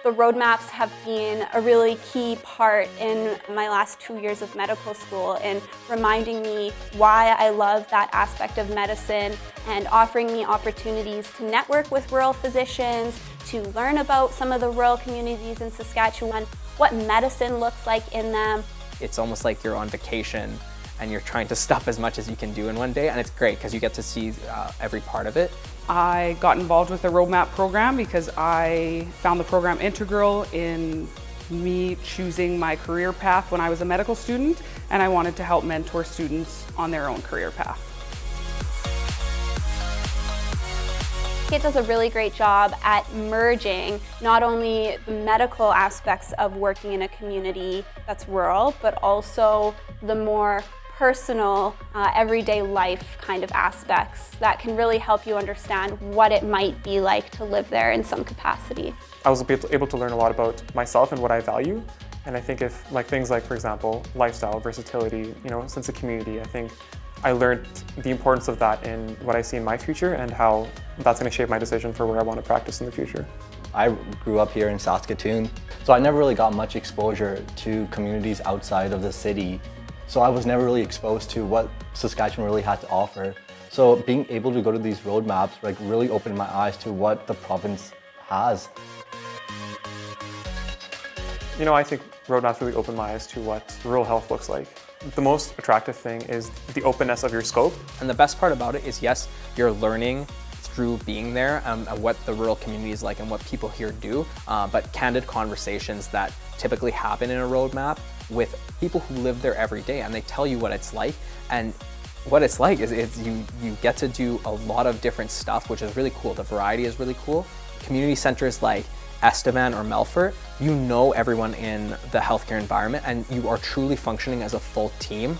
The roadmaps have been a really key part in my last 2 years of medical school in reminding me why I love that aspect of medicine and offering me opportunities to network with rural physicians, to learn about some of the rural communities in Saskatchewan, what medicine looks like in them. It's almost like you're on vacation and you're trying to stuff as much as you can do in one day, and it's great because you get to see every part of it. I got involved with the roadmap program because I found the program integral in me choosing my career path when I was a medical student, and I wanted to help mentor students on their own career path. It does a really great job at merging not only the medical aspects of working in a community that's rural, but also the more personal, everyday life kind of aspects that can really help you understand what it might be like to live there in some capacity. I was able to learn a lot about myself and what I value. And I think if things like, for example, lifestyle, versatility, sense of community, I think I learned the importance of that in what I see in my future and how that's going to shape my decision for where I want to practice in the future. I grew up here in Saskatoon, so I never really got much exposure to communities outside of the city. So I was never really exposed to what Saskatchewan really had to offer. So being able to go to these roadmaps really opened my eyes to what the province has. I think roadmaps really opened my eyes to what rural health looks like. The most attractive thing is the openness of your scope. And the best part about it is, yes, you're learning through being there what the rural community is like and what people here do, but candid conversations that typically happen in a roadmap with people who live there every day, and they tell you what it's like. And what it's like is you get to do a lot of different stuff, which is really cool. The variety is really cool. Community centers like Estevan or Melfort, you know everyone in the healthcare environment and you are truly functioning as a full team,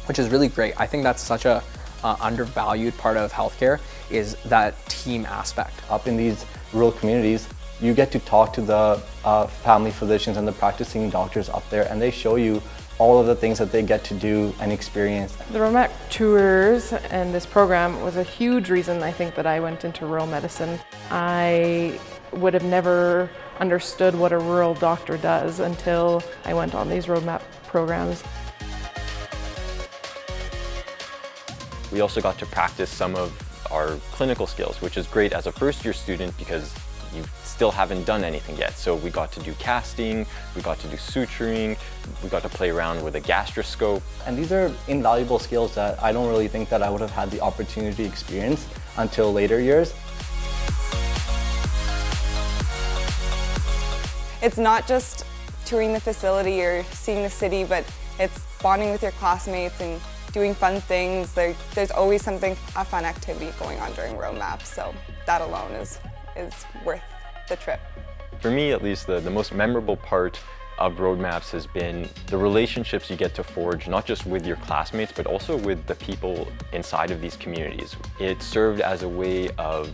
which is really great. I think that's such a undervalued part of healthcare, is that team aspect. Up in these rural communities, you get to talk to the family physicians and the practicing doctors up there, and they show you all of the things that they get to do and experience. The roadmap tours and this program was a huge reason I think that I went into rural medicine. I would have never understood what a rural doctor does until I went on these roadmap programs. We also got to practice some of our clinical skills, which is great as a first-year student because you still haven't done anything yet. So we got to do casting, we got to do suturing, we got to play around with a gastroscope. And these are invaluable skills that I don't really think that I would have had the opportunity to experience until later years. It's not just touring the facility or seeing the city, but it's bonding with your classmates and doing fun things. There's always a fun activity going on during roadmaps, so that alone is worth the trip. For me, at least, the most memorable part of roadmaps has been the relationships you get to forge, not just with your classmates, but also with the people inside of these communities. It served as a way of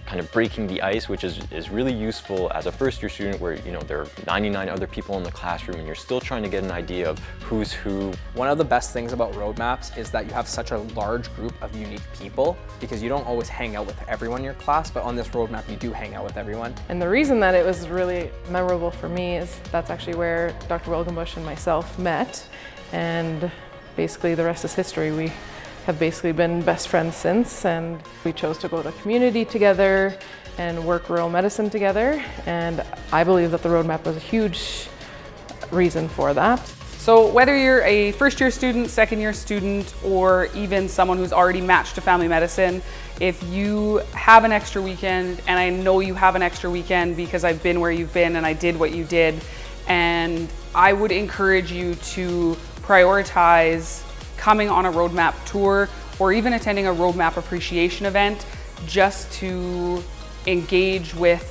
kind of breaking the ice, which is really useful as a first-year student where there are 99 other people in the classroom and you're still trying to get an idea of who's who. One of the best things about roadmaps is that you have such a large group of unique people, because you don't always hang out with everyone in your class, but on this roadmap you do hang out with everyone. And the reason that it was really memorable for me is that's actually where Dr. Wilgenbush and myself met, and basically the rest is history. We have basically been best friends since, and we chose to go to community together and work rural medicine together, and I believe that the roadmap was a huge reason for that. So whether you're a first-year student, second-year student, or even someone who's already matched to family medicine, if you have an extra weekend, and I know you have an extra weekend because I've been where you've been and I did what you did, and I would encourage you to prioritize coming on a roadmap tour or even attending a roadmap appreciation event just to engage with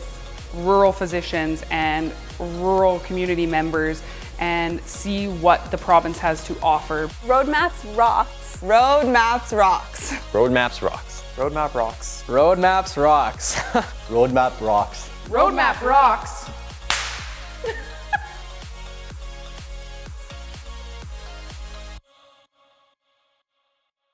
rural physicians and rural community members and see what the province has to offer. Roadmaps rocks. Roadmaps rocks. Roadmaps rocks. Roadmap rocks. Roadmaps rocks. Roadmap rocks. Roadmap rocks.